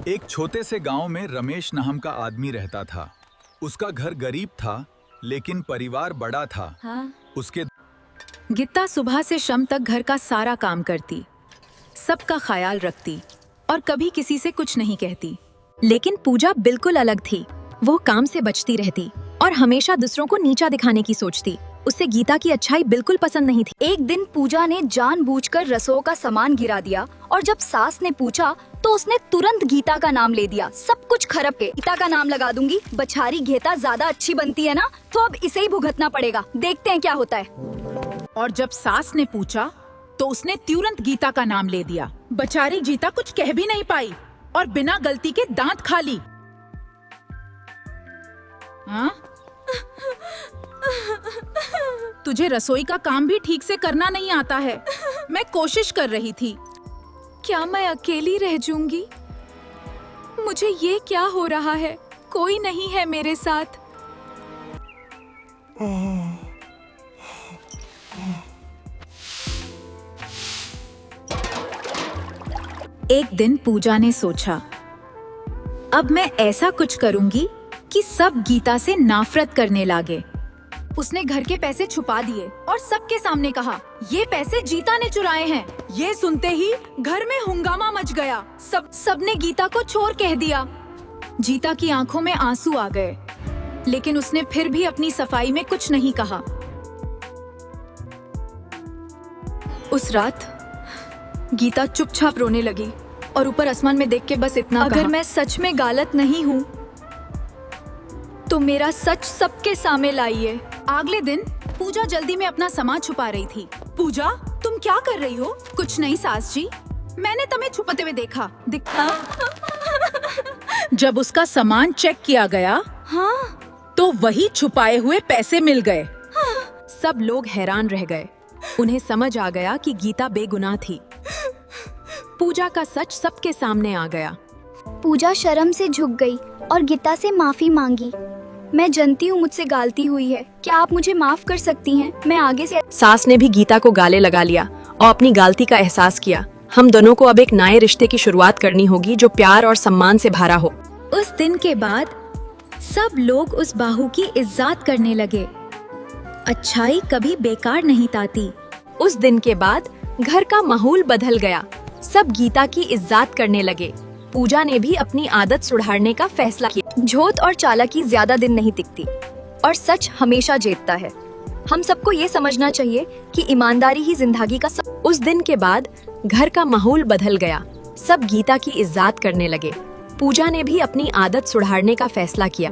एक छोटे से गांव में रमेश नाम का आदमी रहता था। उसका घर गरीब था, लेकिन परिवार बड़ा था। उसके गीता सुबह से शाम तक घर का सारा काम करती, सबका ख्याल रखती और कभी किसी से कुछ नहीं कहती। लेकिन पूजा बिल्कुल अलग थी। वो काम से बचती रहती और हमेशा दूसरों को नीचा दिखाने की सोचती। उसे गीता की अच्छाई बिल्कुल पसंद नहीं थी। एक दिन पूजा ने जानबूझकर रसोई का सामान गिरा दिया और जब सास ने पूछा तो उसने तुरंत गीता का नाम ले दिया। सब कुछ खराब के गीता का नाम लगा दूंगी। बछारी घेता ज्यादा अच्छी बनती है ना, तो अब इसे ही भुगतना पड़ेगा। देखते हैं क्या होता है। और जब सास ने पूछा तो उसने तुरंत गीता का नाम ले दिया। बेचारी गीता कुछ कह भी नहीं पाई और बिना गलती के दांत खा ली। हाँ? तुझे रसोई का काम भी ठीक से करना नहीं आता है। मैं कोशिश कर रही थी। क्या मैं अकेली रह जाऊंगी? मुझे ये क्या हो रहा है? कोई नहीं है मेरे साथ। एक दिन पूजा ने सोचा, अब मैं ऐसा कुछ करूंगी कि सब गीता से नफरत करने लगे। उसने घर के पैसे छुपा दिए और सबके सामने कहा, ये पैसे गीता ने चुराए हैं। ये सुनते ही घर में हंगामा मच गया। सबने गीता को चोर कह दिया। गीता की आंखों में आंसू आ गए, लेकिन उसने फिर भी अपनी सफाई में कुछ नहीं कहा। उस रात गीता चुपचाप रोने लगी और ऊपर आसमान में देख के बस इतना अगर कहा, मैं सच में गलत नहीं हूँ तो मेरा सच सबके सामने लाइए। अगले दिन पूजा जल्दी में अपना सामान छुपा रही थी। पूजा, तुम क्या कर रही हो? कुछ नहीं सास जी, मैंने तुम्हें छुपाते हुए देखा। जब उसका सामान चेक किया गया, तो वही छुपाए हुए पैसे मिल गए। सब लोग हैरान रह गए। उन्हें समझ आ गया कि गीता बेगुनाह थी। पूजा का सच सबके सामने आ गया। पूजा शर्म से झुक गई और गीता से माफी मांगी। मैं जानती हूँ मुझसे गलती हुई है, क्या आप मुझे माफ कर सकती हैं? मैं आगे से। सास ने भी गीता को गाले लगा लिया और अपनी गलती का एहसास किया। हम दोनों को अब एक नए रिश्ते की शुरुआत करनी होगी जो प्यार और सम्मान से भरा हो। उस दिन के बाद सब लोग उस बाहू की इज्जत करने लगे। अच्छाई कभी बेकार नहीं आती। उस दिन के बाद घर का माहौल बदल गया। सब गीता की इज्जत करने लगे। पूजा ने भी अपनी आदत सुधारने का फैसला किया। झूठ और चालाकी ज्यादा दिन नहीं टिकती और सच हमेशा जीतता है। हम सबको ये समझना चाहिए कि ईमानदारी ही जिंदगी का उस दिन के बाद घर का माहौल बदल गया। सब गीता की इज्जत करने लगे। पूजा ने भी अपनी आदत सुधारने का फैसला किया।